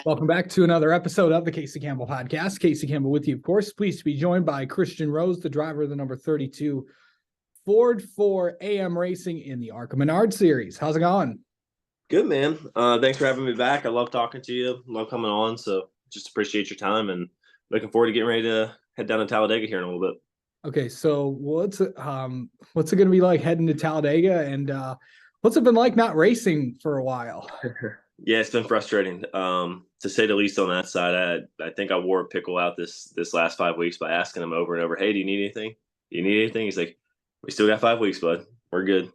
Welcome back to another episode of the Casey Campbell Podcast. Casey Campbell with you, of course. Pleased to be joined by Christian Rose, the driver of the number 32 Ford 4 AM Racing in the ARCA Menards Series. How's it going? Good, man. Thanks for having me back. I love talking to you. Love coming on. So just appreciate your time and looking forward to getting ready to head down to Talladega here in a little bit. Okay, so what's it going to be like heading to Talladega, and what's it been like not racing for a while? Yeah, it's been frustrating, to say the least on that side. I think I wore a pickle out this last 5 weeks by asking him over and over, hey, do you need anything? Do you need anything? He's like, we still got 5 weeks, bud. We're good.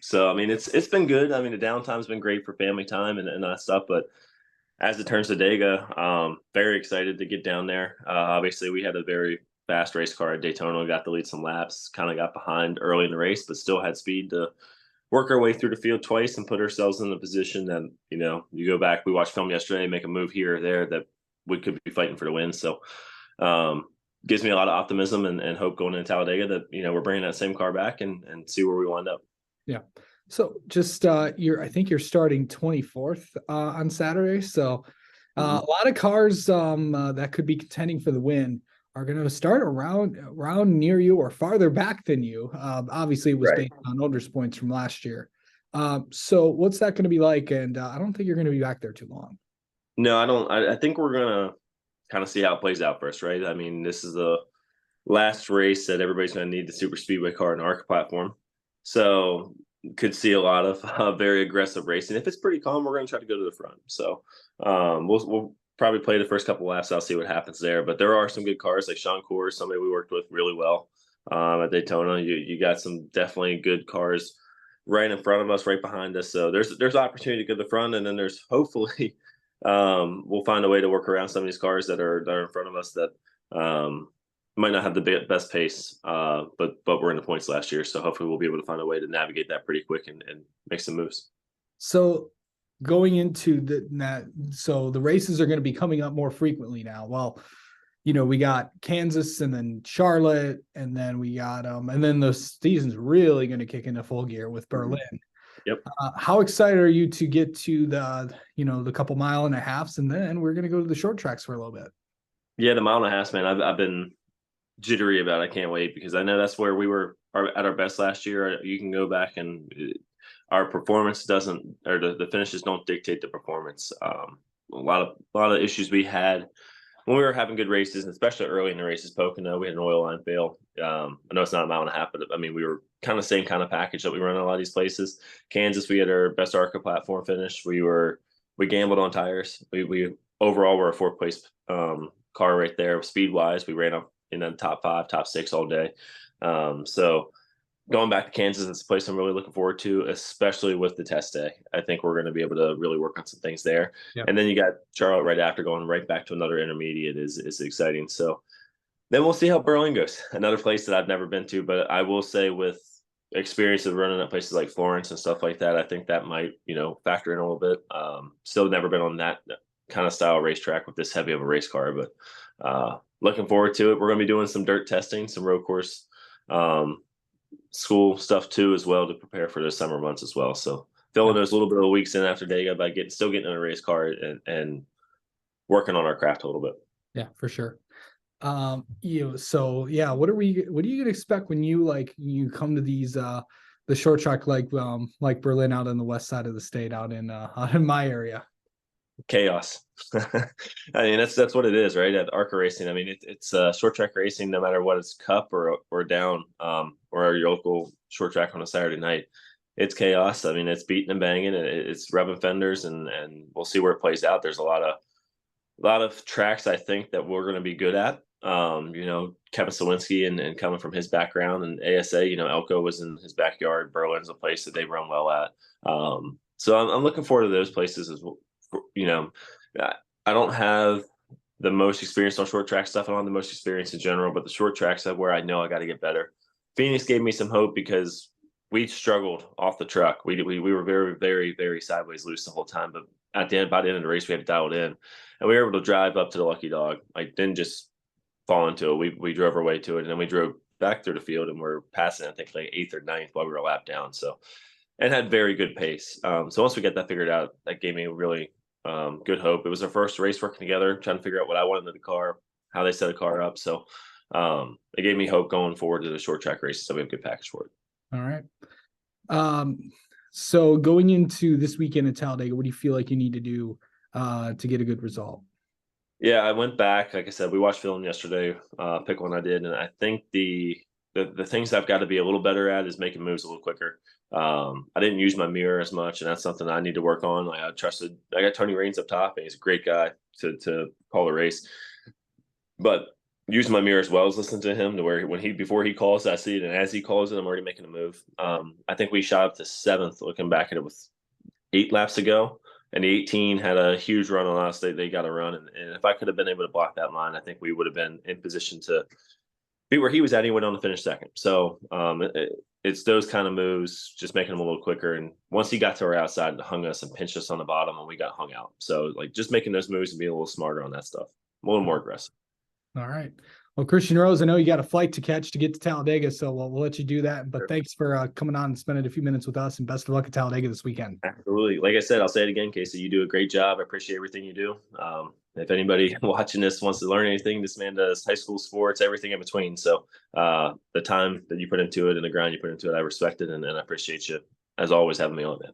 So, I mean, it's been good. I mean, the downtime's been great for family time and that stuff. But as it turns to Dega, very excited to get down there. Obviously, we had a very fast race car at Daytona. We got to lead some laps, kind of got behind early in the race, but still had speed to work our way through the field twice and put ourselves in the position that, you go back, we watched film yesterday, make a move here or there that we could be fighting for the win. So gives me a lot of optimism and hope going into Talladega that, we're bringing that same car back and see where we wind up. Yeah. So just I think you're starting 24th on Saturday. So a lot of cars that could be contending for the win are going to start around near you or farther back than you. Obviously, it was based on owner's points from last year. So what's that going to be like? And I don't think you're going to be back there too long. No, I don't. I think we're going to kind of see how it plays out first, right? I mean, this is the last race that everybody's going to need the super speedway car and ARCA platform. So could see a lot of very aggressive racing. If it's pretty calm, we're going to try to go to the front. So we'll probably play the first couple laps. I'll see what happens there. But there are some good cars like Sean Coors, somebody we worked with really well at Daytona. You got some definitely good cars right in front of us, right behind us. So there's opportunity to go to the front, and then there's hopefully we'll find a way to work around some of these cars that are in front of us that might not have the best pace, but we're in the points last year. So hopefully we'll be able to find a way to navigate that pretty quick and make some moves. So going into so the races are going to be coming up more frequently now. Well, we got Kansas and then Charlotte, and then we got and then the season's really going to kick into full gear with Berlin. Yep. How excited are you to get to the couple mile and a halves, and then we're going to go to the short tracks for a little bit? Yeah, the mile and a half, man. I've been jittery about it. I can't wait because I know that's where we were at our best last year. You can go back and our performance doesn't, or the finishes don't dictate the performance. A lot of issues we had when we were having good races, especially early in the races. Pocono, we had an oil line fail. I know it's not a mile and a half, but I mean, we were kind of same kind of package that we run in a lot of these places. Kansas, we had our best ARCA platform finish. We gambled on tires. We overall were a fourth place car right there. Speed wise, we ran up in the top 5, top 6 all day. So going back to Kansas, it's a place I'm really looking forward to, especially with the test day. I think we're going to be able to really work on some things there. Yep. And then you got Charlotte right after, going right back to another intermediate is exciting. So then we'll see how Berlin goes. Another place that I've never been to, but I will say with experience of running at places like Florence and stuff like that, I think that might, factor in a little bit. Still never been on that kind of style racetrack with this heavy of a race car, but looking forward to it. We're going to be doing some dirt testing, some road course school stuff too, as well, to prepare for the summer months as well. So filling those little bit of weeks in after Dega by still getting in a race car and working on our craft a little bit. Yeah, for sure. So yeah, what are you going to expect when you come to these the short track like Berlin out on the west side of the state, out in my area? Chaos. I mean, that's what it is, right? At ARCA racing, I mean, it's short track racing, no matter what it's cup or down, or your local short track on a Saturday night. It's chaos. I mean, it's beating and banging, and it's rubbing fenders, and we'll see where it plays out. There's a lot of tracks I think that we're going to be good at. Kevin Sawinski and coming from his background, and ASA, Elko was in his backyard. Berlin's a place that they run well at. So I'm looking forward to those places as well. I don't have the most experience on short track stuff. I don't have the most experience in general, but the short tracks are where I know I got to get better. Phoenix gave me some hope because we struggled off the truck. We were very, very, very sideways loose the whole time. But by the end of the race, we had to dial it in, and we were able to drive up to the Lucky Dog. I didn't just fall into it. We drove our way to it, and then we drove back through the field, and we're passing, I think, like 8th or 9th while we were a lap down. So, and had very good pace. So once we get that figured out, that gave me really Good Hope. It was our first race working together, trying to figure out what I wanted in the car, how they set a car up. So it gave me hope going forward to the short track races. So we have a good package for it. All right. So going into this weekend at Talladega, what do you feel like you need to do to get a good result? Yeah, I went back. Like I said, we watched film yesterday. Pick one I did, and I think the things I've got to be a little better at is making moves a little quicker. I didn't use my mirror as much, and that's something I need to work on. I got Tony Raines up top, and he's a great guy to call a race. But using my mirror as well as listening to him, to where before he calls, I see it, and as he calls it, I'm already making a move. I think we shot up to 7th, looking back at it with 8 laps to go. And the 18 had a huge run on us. They got a run, and if I could have been able to block that line, I think we would have been in position to be where he was at. He went on to finish second. So it's those kind of moves, just making them a little quicker. And once he got to our outside, it hung us and pinched us on the bottom, and we got hung out. So like just making those moves and being a little smarter on that stuff, a little more aggressive. All right. Well, Christian Rose, I know you got a flight to catch to get to Talladega, so we'll let you do that. But thanks for coming on and spending a few minutes with us, and best of luck at Talladega this weekend. Absolutely. Like I said, I'll say it again, Casey. You do a great job. I appreciate everything you do. If anybody watching this wants to learn anything, this man does high school sports, everything in between. So the time that you put into it and the grind you put into it, I respect it, and I appreciate you, as always, having me on, man.